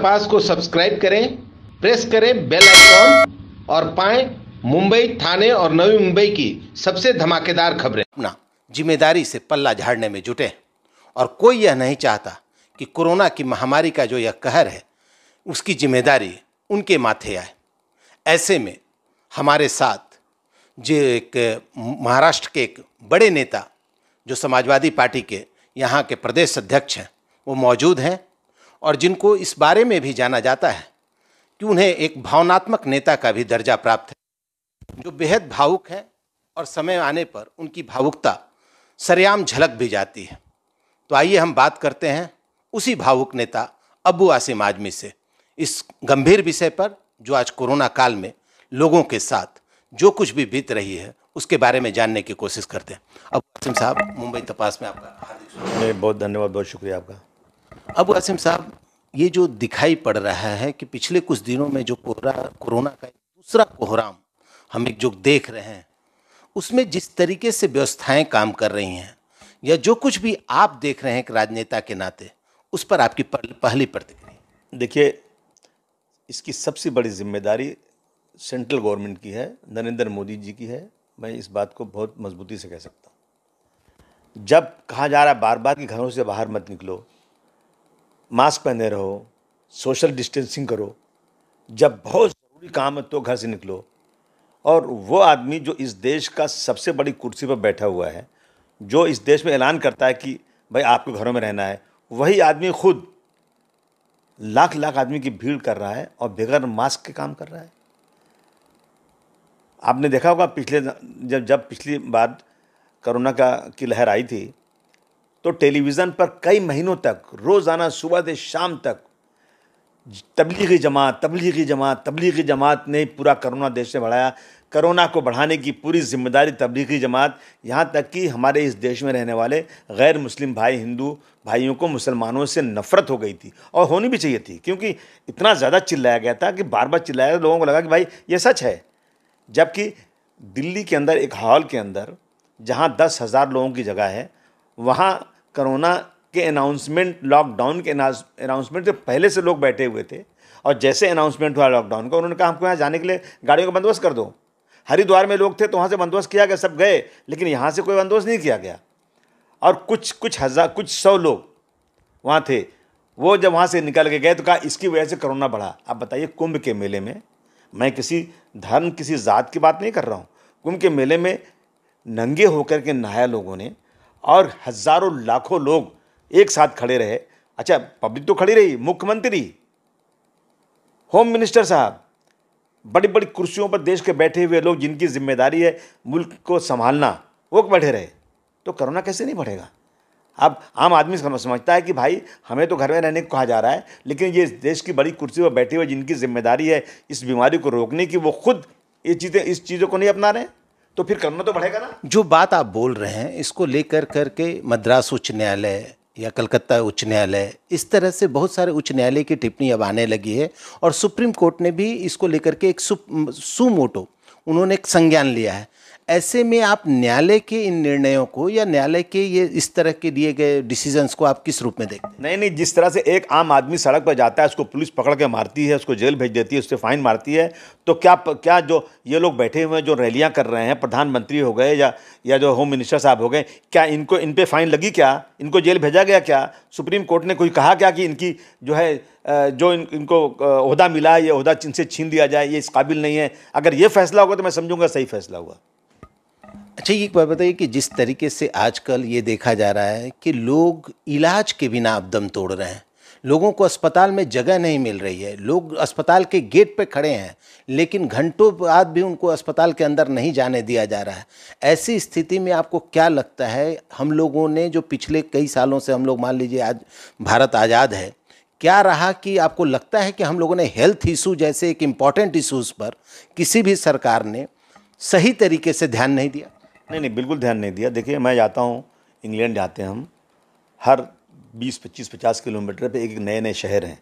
तपास को सब्सक्राइब करें, प्रेस करें बेल आइकॉन और पाएं मुंबई, ठाणे और नवी मुंबई की सबसे धमाकेदार खबरें। अपना जिम्मेदारी से पल्ला झाड़ने में जुटे और कोई यह नहीं चाहता कि कोरोना की महामारी का जो यह कहर है उसकी जिम्मेदारी उनके माथे आए। ऐसे में हमारे साथ जो एक महाराष्ट्र के एक बड़े नेता जो समाजवादी पार्टी के यहाँ के प्रदेश अध्यक्ष हैं वो मौजूद हैं और जिनको इस बारे में भी जाना जाता है कि उन्हें एक भावनात्मक नेता का भी दर्जा प्राप्त है, जो बेहद भावुक है और समय आने पर उनकी भावुकता सरेआम झलक भी जाती है। तो आइए हम बात करते हैं उसी भावुक नेता अबू आसिम आजमी से इस गंभीर विषय पर जो आज कोरोना काल में लोगों के साथ जो कुछ भी बीत रही है उसके बारे में जानने की कोशिश करते हैं। अबू आसिम साहब, मुंबई तपास में आपका हार्दिक स्वागत। बहुत धन्यवाद, बहुत शुक्रिया आपका। अबू आसिम साहब, ये जो दिखाई पड़ रहा है कि पिछले कुछ दिनों में जो कोरोना का एक दूसरा कोहराम हम एक जो देख रहे हैं उसमें जिस तरीके से व्यवस्थाएं काम कर रही हैं या जो कुछ भी आप देख रहे हैं एक राजनेता के नाते, उस पर आपकी पहली प्रतिक्रिया। देखिए, इसकी सबसे बड़ी जिम्मेदारी सेंट्रल गवर्नमेंट की है, नरेंद्र मोदी जी की है। मैं इस बात को बहुत मजबूती से कह सकता हूँ। जब कहा जा रहा है बार बार कि घरों से बाहर मत निकलो, मास्क पहने रहो, सोशल डिस्टेंसिंग करो, जब बहुत ज़रूरी काम है तो घर से निकलो, और वो आदमी जो इस देश का सबसे बड़ी कुर्सी पर बैठा हुआ है, जो इस देश में ऐलान करता है कि भाई आपको घरों में रहना है, वही आदमी खुद लाख लाख आदमी की भीड़ कर रहा है और बगैर मास्क के काम कर रहा है। आपने देखा होगा जब पिछली बार कोरोना की लहर आई थी तो टेलीविज़न पर कई महीनों तक रोज़ाना सुबह से शाम तक तबलीगी जमात ने पूरा कोरोना देश में बढ़ाया। कोरोना को बढ़ाने की पूरी जिम्मेदारी तबलीगी जमात, यहाँ तक कि हमारे इस देश में रहने वाले गैर मुस्लिम भाई, हिंदू भाइयों को मुसलमानों से नफ़रत हो गई थी और होनी भी चाहिए थी, क्योंकि इतना ज़्यादा चिल्लाया गया था कि बार बार चिल्लाया, लोगों को लगा कि भाई ये सच है। जबकि दिल्ली के अंदर एक हॉल के अंदर जहाँ 10,000 लोगों की जगह है, वहाँ कोरोना के अनाउंसमेंट, लॉकडाउन के अनाउंसमेंट से पहले से लोग बैठे हुए थे, और जैसे अनाउंसमेंट हुआ लॉकडाउन का, उन्होंने कहा हमको यहाँ जाने के लिए गाड़ियों का बंदोबस्त कर दो। हरिद्वार में लोग थे तो वहाँ से बंदोबस्त किया गया, सब गए, लेकिन यहाँ से कोई बंदोबस्त नहीं किया गया। और कुछ सौ लोग वहाँ थे, वो जब वहाँ से निकल के गए तो कहा इसकी वजह से कोरोना बढ़ा। अब बताइए, कुंभ के मेले में, मैं किसी धर्म, किसी ज़ात की बात नहीं कर रहा हूँ, कुंभ के मेले में नंगे होकर के नहाया लोगों ने, और हज़ारों लाखों लोग एक साथ खड़े रहे। अच्छा, पब्लिक तो खड़ी रही, मुख्यमंत्री, होम मिनिस्टर साहब, बड़ी बड़ी कुर्सियों पर देश के बैठे हुए लोग जिनकी जिम्मेदारी है मुल्क को संभालना, वो बैठे रहे, तो कोरोना कैसे नहीं बढ़ेगा। अब आम आदमी समझता है कि भाई हमें तो घर में रहने को कहा जा रहा है, लेकिन ये देश की बड़ी कुर्सी पर बैठे हुए जिनकी जिम्मेदारी है इस बीमारी को रोकने की, वो खुद इस चीज़ों को नहीं अपना रहे, तो फिर कोरोना तो बढ़ेगा ना। जो बात आप बोल रहे हैं इसको लेकर करके मद्रास उच्च न्यायालय या कलकत्ता उच्च न्यायालय, इस तरह से बहुत सारे उच्च न्यायालय की टिप्पणी अब आने लगी है, और सुप्रीम कोर्ट ने भी इसको लेकर के एक सुमोटो उन्होंने एक संज्ञान लिया है। ऐसे में आप न्यायालय के इन निर्णयों को या न्यायालय के ये इस तरह के लिए गए डिसीजंस को आप किस रूप में देखते हैं? नहीं, जिस तरह से एक आम आदमी सड़क पर जाता है, उसको पुलिस पकड़ के मारती है, उसको जेल भेज देती है, उससे फाइन मारती है, तो क्या जो ये लोग बैठे हुए हैं जो रैलियां कर रहे हैं, प्रधानमंत्री हो गए या जो होम मिनिस्टर साहब हो गए, क्या इन पे फाइन लगी? क्या इनको जेल भेजा गया? क्या सुप्रीम कोर्ट ने कोई कहा क्या कि इनकी जो है जो इनको ओहदा मिला है, ये ओहदा इनसे छीन लिया जाए, ये इस काबिल नहीं है? अगर ये फैसला होगा तो मैं समझूंगा सही फैसला हुआ। अच्छा, ये बात बताइए कि जिस तरीके से आजकल ये देखा जा रहा है कि लोग इलाज के बिना अब दम तोड़ रहे हैं, लोगों को अस्पताल में जगह नहीं मिल रही है, लोग अस्पताल के गेट पे खड़े हैं लेकिन घंटों बाद भी उनको अस्पताल के अंदर नहीं जाने दिया जा रहा है। ऐसी स्थिति में आपको क्या लगता है, हम लोगों ने जो पिछले कई सालों से हम लोग मान लीजिए आज भारत आज़ाद है, क्या रहा कि आपको लगता है कि हम लोगों ने हेल्थ इशू जैसे एक इम्पॉर्टेंट इशूज़ पर किसी भी सरकार ने सही तरीके से ध्यान नहीं दिया? नहीं, बिल्कुल ध्यान नहीं दिया। देखिए, मैं जाता हूँ, इंग्लैंड जाते हैं हम, हर 20-25-50 किलोमीटर पे एक नए नए शहर हैं।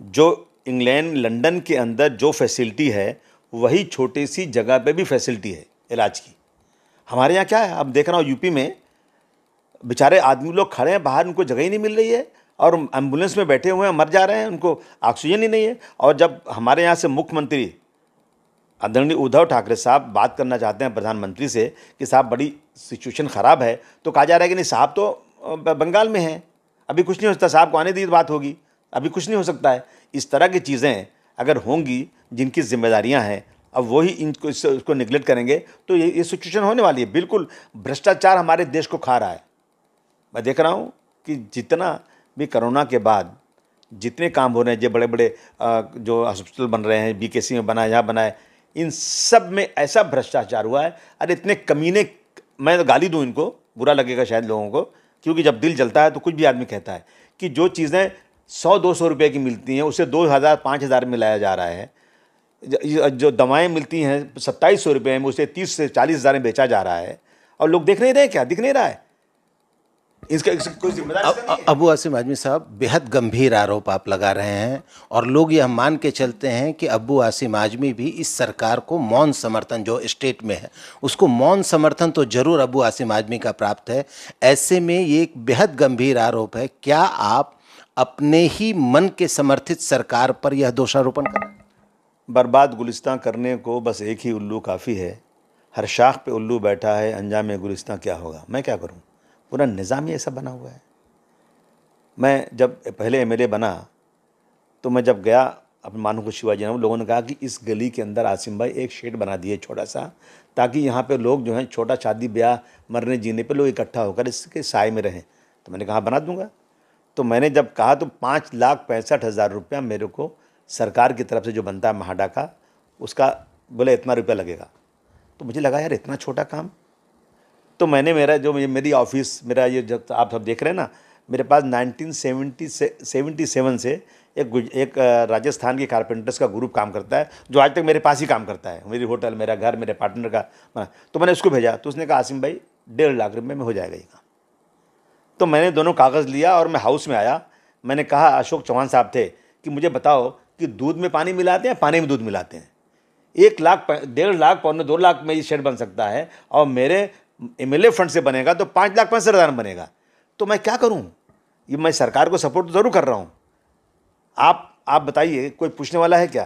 जो इंग्लैंड, लंदन के अंदर जो फैसिलिटी है वही छोटी सी जगह पे भी फैसिलिटी है इलाज की। हमारे यहाँ क्या है, अब देख रहा हूँ यूपी में बेचारे आदमी लोग खड़े हैं बाहर, उनको जगह ही नहीं मिल रही है। और एम्बुलेंस में बैठे हुए हैं, मर जा रहे हैं, उनको ऑक्सीजन ही नहीं है। और जब हमारे यहाँ से मुख्यमंत्री आदरणीय उद्धव ठाकरे साहब बात करना चाहते हैं प्रधानमंत्री से कि साहब बड़ी सिचुएशन ख़राब है, तो कहा जा रहा है कि नहीं साहब तो बंगाल में हैं, अभी कुछ नहीं हो सकता, साहब को आने दी बात होगी, अभी कुछ नहीं हो सकता है। इस तरह की चीज़ें अगर होंगी जिनकी जिम्मेदारियां हैं, अब वही इनको इसको निगलेक्ट करेंगे तो ये सिचुएशन होने वाली है। बिल्कुल भ्रष्टाचार हमारे देश को खा रहा है। मैं देख रहा हूँ कि जितना भी कोरोना के बाद जितने काम हो रहे हैं, जो बड़े बड़े जो हॉस्पिटल बन रहे हैं, बीकेसी में बना है, यहाँ बना है, इन सब में ऐसा भ्रष्टाचार हुआ है। अरे इतने कमीने, मैं तो गाली दूँ इनको, बुरा लगेगा शायद लोगों को, क्योंकि जब दिल जलता है तो कुछ भी आदमी कहता है कि जो चीज़ें 100-200 रुपये की मिलती हैं उसे 2000-5000 में लाया जा रहा है। जो दवाएं मिलती हैं 2700 रुपये में, उसे 30 से 40 हज़ार में बेचा जा रहा है। और लोग देख नहीं रहे, क्या दिख नहीं रहा है? इसका कोई जिम्मेदारी नहीं है। अबू आसिम आजमी साहब, बेहद गंभीर आरोप आप लगा रहे हैं और लोग यह मान के चलते हैं कि अबू आसिम आजमी भी इस सरकार को मौन समर्थन, जो स्टेट में है उसको मौन समर्थन तो जरूर अबू आसिम आजमी का प्राप्त है। ऐसे में ये एक बेहद गंभीर आरोप है। क्या आप अपने ही मन के समर्थित सरकार पर यह दोषारोपण करें? बर्बाद गुलिस्तां करने को बस एक ही उल्लू काफ़ी है। हर शाख पे उल्लू बैठा है, अंजाम गुलिस्तां क्या होगा? मैं क्या करूं? पूरा निज़ाम ही ऐसा बना हुआ है। मैं जब पहले एमएलए बना तो मैं जब गया अपने मानू को शिवाजी नगर, लोगों ने कहा कि इस गली के अंदर आसिम भाई एक शेड बना दिए छोटा सा, ताकि यहाँ पे लोग जो हैं छोटा शादी ब्याह मरने जीने पे लोग इकट्ठा होकर इसके साय में रहें। तो मैंने कहा बना दूंगा। तो मैंने जब कहा तो 5,65,000 रुपया मेरे को सरकार की तरफ से जो बनता है महाडा का, उसका बोले इतना रुपया लगेगा। तो मुझे लगा यार इतना छोटा काम। तो मैंने मेरी ऑफिस, मेरा ये जब आप सब देख रहे हैं ना, मेरे पास 1977 से एक राजस्थान के कारपेंटर्स का ग्रुप काम करता है, जो आज तक मेरे पास ही काम करता है। मेरी होटल, मेरा घर, मेरे पार्टनर का। तो मैंने उसको भेजा, तो उसने कहा आसिम भाई 1.5 लाख रुपये में हो जाएगा ये काम। तो मैंने दोनों कागज़ लिया और मैं हाउस में आया। मैंने कहा, अशोक चौहान साहब थे, कि मुझे बताओ कि दूध में पानी मिलाते हैं, पानी में दूध मिलाते हैं? 1 लाख, 1.5 लाख, 2 लाख में ये शेड बन सकता है, और मेरे एमएलए फंड से बनेगा तो 5,65,000 में बनेगा। तो मैं क्या करूं? ये मैं सरकार को सपोर्ट ज़रूर कर रहा हूं। आप बताइए, कोई पूछने वाला है क्या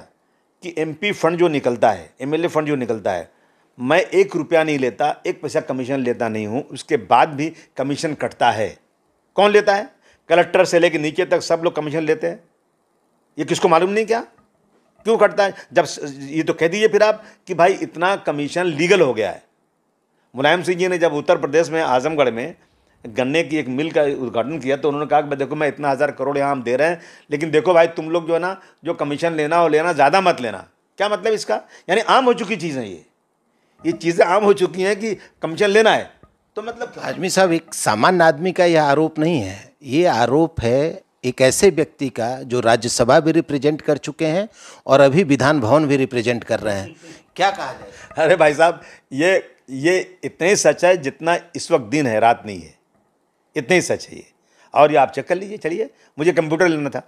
कि एमपी फंड जो निकलता है, एमएलए फंड जो निकलता है, मैं 1 रुपया नहीं लेता, 1 पैसा कमीशन लेता नहीं हूं, उसके बाद भी कमीशन कटता है। कौन लेता है? कलेक्टर से लेकर नीचे तक सब लोग कमीशन लेते हैं। ये किसको मालूम नहीं क्या? क्यों कटता है? जब ये तो कह दीजिए फिर आप कि भाई इतना कमीशन लीगल हो गया है। मुलायम सिंह जी ने जब उत्तर प्रदेश में आजमगढ़ में गन्ने की एक मिल का उद्घाटन किया, तो उन्होंने कहा कि देखो मैं इतना 1,000 करोड़ यहाँ हम दे रहे हैं, लेकिन देखो भाई तुम लोग जो है ना, जो कमीशन लेना हो लेना, ज़्यादा मत लेना। क्या मतलब इसका? यानी आम हो चुकी चीज़ें, ये चीज़ें आम हो चुकी हैं कि कमीशन लेना है। तो मतलब आजमी साहब, एक सामान्य आदमी का यह आरोप नहीं है, ये आरोप है एक ऐसे व्यक्ति का जो राज्यसभा भी रिप्रेजेंट कर चुके हैं और अभी विधान भवन भी रिप्रेजेंट कर रहे हैं। क्या कहा जाए? अरे भाई साहब, ये इतने ही सच है जितना इस वक्त दिन है, रात नहीं है। इतने ही सच है ये। और ये आप चेक कर लीजिए। चलिए, मुझे कंप्यूटर लेना था,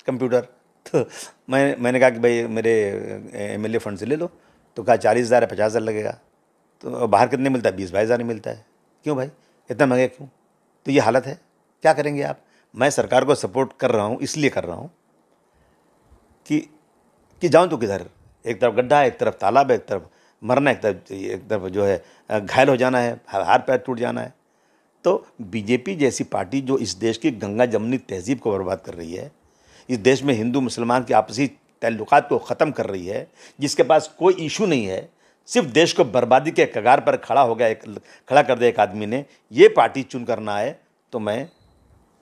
कंप्यूटर। तो मैंने कहा कि भाई मेरे एमएलए फंड से ले लो। तो कहा 40,000 है, 50,000 लगेगा। तो बाहर कितने मिलता है? 20-22 हज़ार मिलता है। क्यों भाई इतना महंगा क्यों? तो ये हालत है, क्या करेंगे आप? मैं सरकार को सपोर्ट कर रहा हूँ, इसलिए कर रहा हूँ कि जाऊँ तो किधर? एक तरफ गड्ढा है, एक तरफ तालाब है, एक तरफ मरना, एक तरफ जो है घायल हो जाना है, हाथ पैर टूट जाना है। तो बीजेपी जैसी पार्टी जो इस देश की गंगा जमनी तहजीब को बर्बाद कर रही है, इस देश में हिंदू मुसलमान की आपसी ताल्लुकात को ख़त्म कर रही है, जिसके पास कोई इशू नहीं है, सिर्फ देश को बर्बादी के कगार पर खड़ा कर दिया एक आदमी ने, ये पार्टी चुन करना है, तो मैं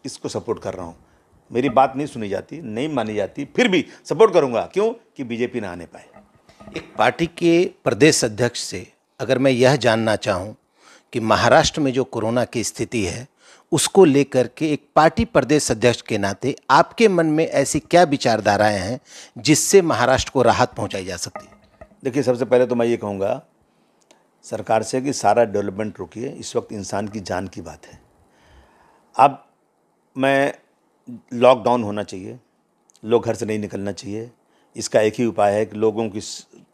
इसको सपोर्ट कर रहा हूँ। मेरी बात नहीं सुनी जाती, नहीं मानी जाती, फिर भी सपोर्ट करूँगा। क्यों? कि बीजेपी ना आने पाए। एक पार्टी के प्रदेश अध्यक्ष से अगर मैं यह जानना चाहूं कि महाराष्ट्र में जो कोरोना की स्थिति है उसको लेकर के एक पार्टी प्रदेश अध्यक्ष के नाते आपके मन में ऐसी क्या विचारधाराएं हैं जिससे महाराष्ट्र को राहत पहुंचाई जा सकती है? देखिए, सबसे पहले तो मैं ये कहूँगा सरकार से कि सारा डेवलपमेंट रोकिए। इस वक्त इंसान की जान की बात है। अब मैं लॉकडाउन होना चाहिए, लोग घर से नहीं निकलना चाहिए। इसका एक ही उपाय है कि लोगों की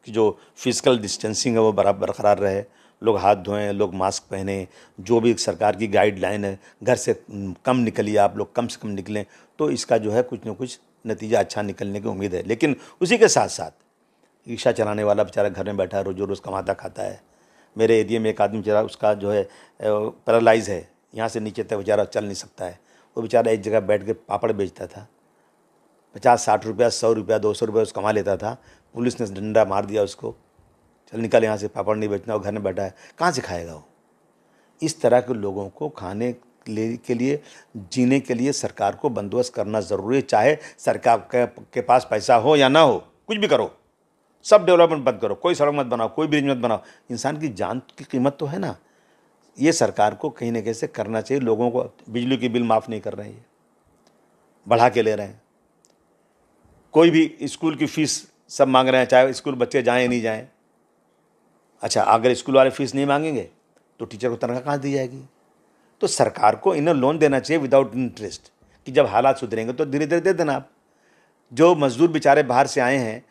जो फिजिकल डिस्टेंसिंग है वो बराबर बरकरार रहे, लोग हाथ धोएं, लोग मास्क पहने, जो भी सरकार की गाइडलाइन है, घर से कम निकलिए, आप लोग कम से कम निकलें, तो इसका जो है कुछ ना कुछ नतीजा अच्छा निकलने की उम्मीद है। लेकिन उसी के साथ साथ रिक्शा चलाने वाला बेचारा घर में बैठा है, रोज़ रोज़ कमाता खाता है। मेरे एरिया में एक आदमी बेचारा, उसका जो है पैरालाइज है, यहाँ से नीचे तक बेचारा चल नहीं सकता है। वो बेचारा एक जगह बैठ के पापड़ बेचता था, 50-60 रुपया, 100 रुपया, 200 रुपया उसको कमा लेता था। पुलिस ने डंडा मार दिया उसको, चल निकल यहाँ से, पापड़ नहीं बेचना, वो घर में बैठा है, कहाँ से खाएगा वो। इस तरह के लोगों को खाने के लिए, जीने के लिए सरकार को बंदोबस्त करना ज़रूरी है। चाहे सरकार के पास पैसा हो या ना हो, कुछ भी करो, सब डेवलपमेंट बंद करो, कोई सड़क मत बनाओ, कोई ब्रिज मत बनाओ, इंसान की जान की कीमत तो है ना। ये सरकार को कहीं ना कहीं से करना चाहिए। लोगों को बिजली की बिल माफ़ नहीं कर रहे हैं, बढ़ा के ले रहे हैं। कोई भी स्कूल की फ़ीस सब मांग रहे हैं, चाहे स्कूल बच्चे जाएं या नहीं जाएं। अच्छा, अगर स्कूल वाले फीस नहीं मांगेंगे तो टीचर को तनख्वाह कहाँ दी जाएगी। तो सरकार को इन्हें लोन देना चाहिए विदाउट इंटरेस्ट, कि जब हालात सुधरेंगे तो धीरे धीरे दे देना आप। जो मजदूर बेचारे बाहर से आए हैं,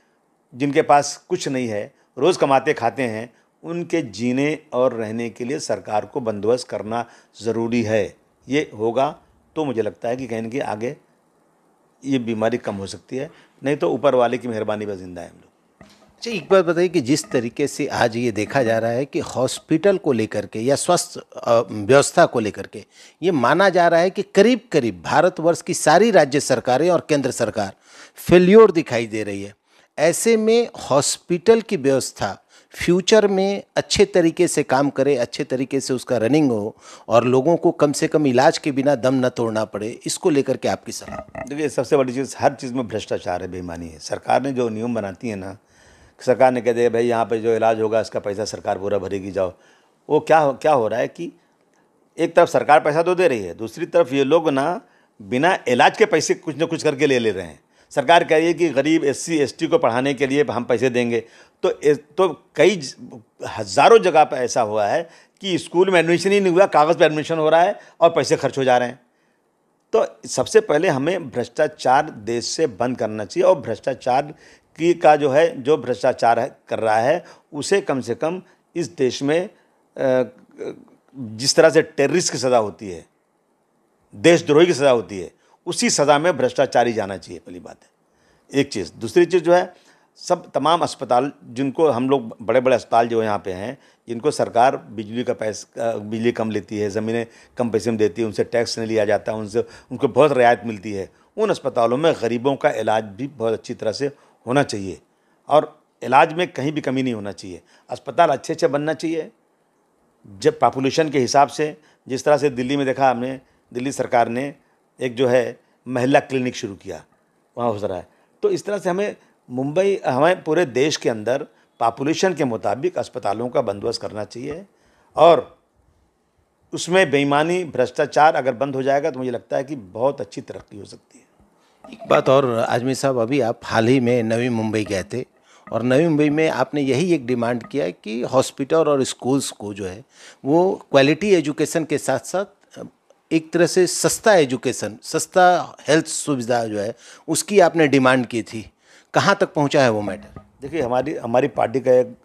जिनके पास कुछ नहीं है, रोज़ कमाते खाते हैं, उनके जीने और रहने के लिए सरकार को बंदोबस्त करना ज़रूरी है। ये होगा तो मुझे लगता है कि कहीं ना कहीं आगे ये बीमारी कम हो सकती है, नहीं तो ऊपर वाले की मेहरबानी पर जिंदा है हम लोग। अच्छा, एक बात बताइए कि जिस तरीके से आज ये देखा जा रहा है कि हॉस्पिटल को लेकर के या स्वास्थ्य व्यवस्था को लेकर के ये माना जा रहा है कि करीब करीब भारतवर्ष की सारी राज्य सरकारें और केंद्र सरकार फेल्योर दिखाई दे रही है। ऐसे में हॉस्पिटल की व्यवस्था फ्यूचर में अच्छे तरीके से काम करे, अच्छे तरीके से उसका रनिंग हो और लोगों को कम से कम इलाज के बिना दम न तोड़ना पड़े, इसको लेकर के आपकी सलाह? देखिए, सबसे बड़ी चीज़, हर चीज़ में भ्रष्टाचार है, बेईमानी है। सरकार ने जो नियम बनाती है ना, सरकार ने कह दिया भाई यहाँ पे जो इलाज होगा इसका पैसा सरकार पूरा भरेगी, जाओ। वो क्या हो रहा है कि एक तरफ सरकार पैसा तो दे रही है, दूसरी तरफ ये लोग ना बिना इलाज के पैसे कुछ ना कुछ करके ले रहे हैं। सरकार कह रही है कि गरीब SC ST को पढ़ाने के लिए हम पैसे देंगे, तो कई हज़ारों जगह पर ऐसा हुआ है कि स्कूल में एडमिशन ही नहीं हुआ, कागज़ पर एडमिशन हो रहा है और पैसे खर्च हो जा रहे हैं। तो सबसे पहले हमें भ्रष्टाचार देश से बंद करना चाहिए, और भ्रष्टाचार का जो है, जो भ्रष्टाचार कर रहा है उसे कम से कम इस देश में जिस तरह से टेररिस्ट की सज़ा होती है, देशद्रोही की सज़ा होती है, उसी सज़ा में भ्रष्टाचारी जाना चाहिए। पहली बात है एक चीज़। दूसरी चीज़ जो है, सब तमाम अस्पताल, जिनको हम लोग बड़े बड़े अस्पताल जो यहाँ पे हैं, जिनको सरकार बिजली का पैसा, बिजली कम लेती है, ज़मीनें कम पैसे में देती है, उनसे टैक्स नहीं लिया जाता, उनको बहुत रियायत मिलती है, उन अस्पतालों में गरीबों का इलाज भी बहुत अच्छी तरह से होना चाहिए और इलाज में कहीं भी कमी नहीं होना चाहिए। अस्पताल अच्छे अच्छे बनना चाहिए जब पॉपुलेशन के हिसाब से। जिस तरह से दिल्ली में देखा हमने, दिल्ली सरकार ने एक जो है महिला क्लिनिक शुरू किया, वहाँ हो रहा है। तो इस तरह से हमें पूरे देश के अंदर पॉपुलेशन के मुताबिक अस्पतालों का बंदोबस्त करना चाहिए, और उसमें बेईमानी, भ्रष्टाचार अगर बंद हो जाएगा तो मुझे लगता है कि बहुत अच्छी तरक्की हो सकती है। एक बात और आजमी साहब, अभी आप हाल ही में नवी मुंबई गए थे और नवी मुंबई में आपने यही एक डिमांड किया कि हॉस्पिटल और स्कूल्स को जो है वो क्वालिटी एजुकेशन के साथ साथ एक तरह से सस्ता एजुकेशन, सस्ता हेल्थ सुविधा जो है उसकी आपने डिमांड की थी। कहाँ तक पहुँचा है वो मैटर? देखिए, हमारी पार्टी का एक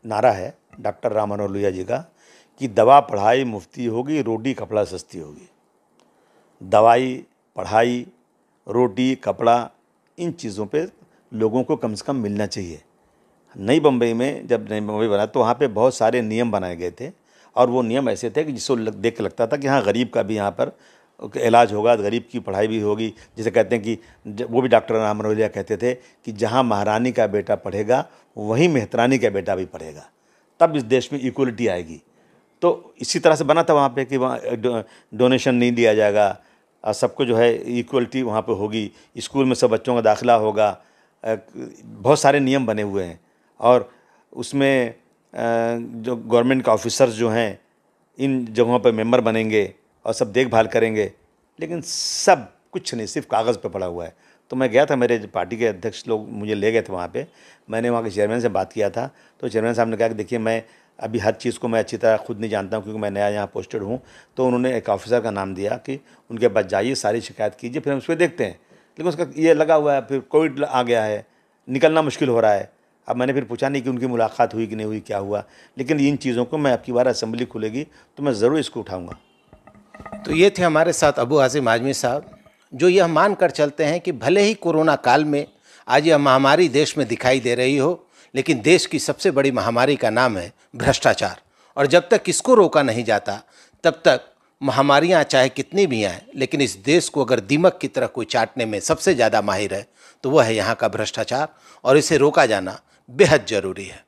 नारा है डॉक्टर राम मनोहर लोहिया जी का, कि दवा पढ़ाई मुफ्ती होगी, रोटी कपड़ा सस्ती होगी। दवाई, पढ़ाई, रोटी, कपड़ा, इन चीज़ों पे लोगों को कम से कम मिलना चाहिए। नई मुंबई में जब नई मुंबई बना तो वहाँ पे बहुत सारे नियम बनाए गए थे, और वो नियम ऐसे थे कि जिसको देख के लगता था कि हाँ, गरीब का भी यहाँ पर इलाज होगा, गरीब की पढ़ाई भी होगी। जिसे कहते हैं कि वो भी डॉक्टर राम मनोहर लोहिया कहते थे कि जहाँ महारानी का बेटा पढ़ेगा वहीं मेहतरानी का बेटा भी पढ़ेगा, तब इस देश में इक्वलिटी आएगी। तो इसी तरह से बना था वहाँ पे कि वहाँ डोनेशन नहीं दिया जाएगा, सबको जो है इक्वलिटी वहाँ पे होगी, स्कूल में सब बच्चों का दाखिला होगा। बहुत सारे नियम बने हुए हैं, और उसमें जो गवर्नमेंट के ऑफिसर्स जो हैं इन जगहों पर मेंबर बनेंगे और सब देखभाल करेंगे, लेकिन सब कुछ नहीं, सिर्फ कागज़ पे पड़ा हुआ है। तो मैं गया था, मेरे पार्टी के अध्यक्ष लोग मुझे ले गए थे वहाँ पे, मैंने वहाँ के चेयरमैन से बात किया था। तो चेयरमैन साहब ने कहा कि देखिए, मैं अभी हर चीज़ को मैं अच्छी तरह खुद नहीं जानता हूँ, क्योंकि मैं नया यहाँ पोस्टेड हूँ। तो उन्होंने एक ऑफिसर का नाम दिया कि उनके पास जाइए, सारी शिकायत कीजिए, फिर हम उस पर देखते हैं। लेकिन उसका ये लगा हुआ है, फिर कोविड आ गया है, निकलना मुश्किल हो रहा है, अब मैंने फिर पूछा नहीं कि उनकी मुलाकात हुई कि नहीं हुई, क्या हुआ, लेकिन इन चीज़ों को मैं अब की बार असेंबली खुलेगी तो मैं ज़रूर इसको उठाऊंगा। तो ये थे हमारे साथ अबू हाशिम आजमी साहब, जो यह मान कर चलते हैं कि भले ही कोरोना काल में आज यह महामारी देश में दिखाई दे रही हो, लेकिन देश की सबसे बड़ी महामारी का नाम है भ्रष्टाचार। और जब तक इसको रोका नहीं जाता तब तक महामारियां चाहे कितनी भी आएँ, लेकिन इस देश को अगर दीमक की तरह कोई चाटने में सबसे ज़्यादा माहिर है तो वह है यहाँ का भ्रष्टाचार, और इसे रोका जाना बेहद ज़रूरी है।